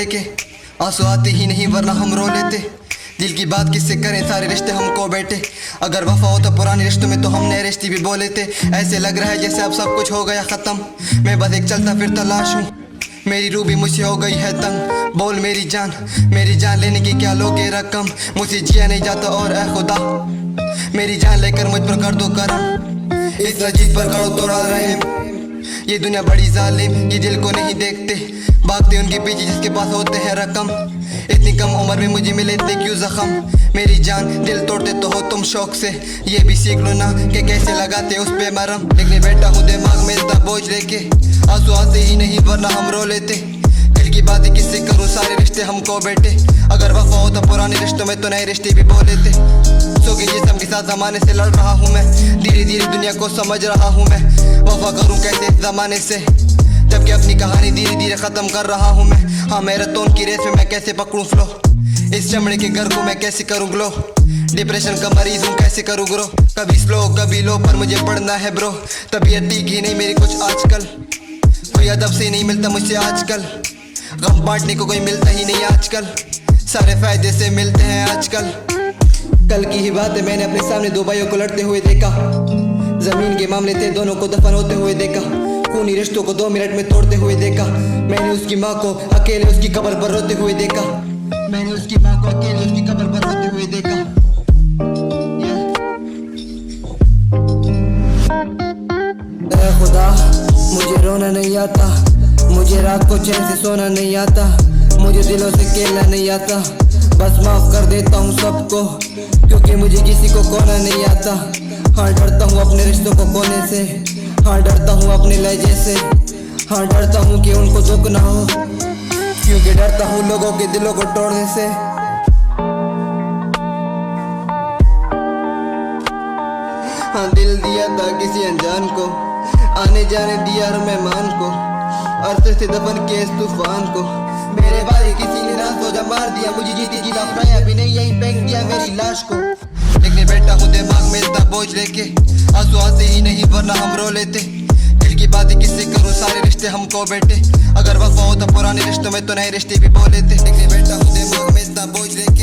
लेके, आंसू आते ही नहीं वरना हम रो लेते। दिल की बात किससे करें, सारे रिश्ते हमको बैठे। अगर वफा हो तो पुराने रिश्तों में तो हम नए रिश्ते भी बोले थे। ऐसे लग रहा है जैसे अब सब कुछ हो गया ख़त्म। मैं बस एक चलता फिरता लाश हूँ, मेरी रूह भी मुझसे हो गई है तंग। बोल मेरी जान लेने की क्या लोगे रकम। मुझसे जिया नहीं जाता और ऐ खुदा मेरी जान लेकर मुझ पर कर दो करम। इस अजीब पर करो थोड़ा रहम। ये दुनिया बड़ी जालिम, ये दिल को नहीं देखते, भागते उनके पीछे जिसके पास होते हैं रकम। इतनी कम उम्र में मुझे मिले थे क्यों जख्म। मेरी जान दिल तोड़ते तो हो तुम शौक से, ये भी सीख लो ना कि कैसे लगाते उस पे मरम। लेकिन बैठा हूँ दिमाग में इतना बोझ लेके, आंसू आते ही नहीं वरना हम रो लेते। दिल की बातें किससे करूँ, सारे रिश्ते हमको बैठे। अगर वफा हो तो पुराने रिश्तों में तो नए रिश्ते भी बोले थे। सो के जिस्म के साथ जमाने से लड़ रहा हूँ मैं, धीरे धीरे दुनिया को समझ रहा हूँ मैं। वफा करूँ कैसे इस जमाने से, जबकि अपनी कहानी धीरे धीरे खत्म कर रहा हूँ मैं। हाँ मैराथन की रेस में मैं कैसे पकड़ूं फ्लो, इस चमड़े के घर को मैं कैसे करूँ ग्लो। डिप्रेशन का मरीज हूँ कैसे करूँ ग्रो, कभी स्लो कभी लो पर मुझे पढ़ना है ब्रो। तबीयत ठीक ही नहीं मेरी कुछ आजकल, कोई अदब से नहीं मिलता मुझसे आजकल। गम बांटने को कोई मिलता ही नहीं आजकल, सारे फायदे से मिलते हैं आजकल। कल की ही बात है, मैंने अपने सामने दो भाइयों को लड़ते हुए देखा। जमीन के मामले थे, दोनों को दफन होते हुए देखा। खूनी रिश्तों को 2 मिनट में तोड़ते हुए देखा। मैंने उसकी माँ को अकेले उसकी कब्र पर रोते हुए देखा। मैंने उसकी माँ को अकेले उसकी कब्र पर रोते हुए देखा। ऐ खुदा मुझे रोना नहीं आता, मुझे रात को चैन से सोना नहीं आता, मुझे दिलों से खेलना नहीं आता। बस माफ कर देता हूँ सबको, क्योंकि मुझे किसी को खोना नहीं आता। हाँ डरता हूँ अपने रिश्तों को खोने से, हाँ डरता हूँ अपने लहजे से, हाँ डरता हूँ कि उनको दुख ना हो, क्योंकि डरता हूँ लोगों के दिलों को तोड़ने से। हाँ दिल दिया था किसी अनजान को, आने जाने दिया हर मेहमान को, अरसे से दफन किए इस तूफान को। मेरे बारे किसी ने रात सोचा मार दिया, मुझे जीती जी लफड़ाया भी नहीं, यहीं फेंक दिया मेरी लाश को। लेकिन बैठा हूँ दिमाग में इतना बोझ लेके, आंसू आते ही नहीं वरना हम रो लेते। दिल की बातें किससे करूँ, सारे रिश्ते हमको बैठे। अगर वफा हो तो पुराने रिश्तों में तो नए रिश्ते भी बोले थे। लेकिन बैठा हूँ दिमाग में इतना बोझ लेके।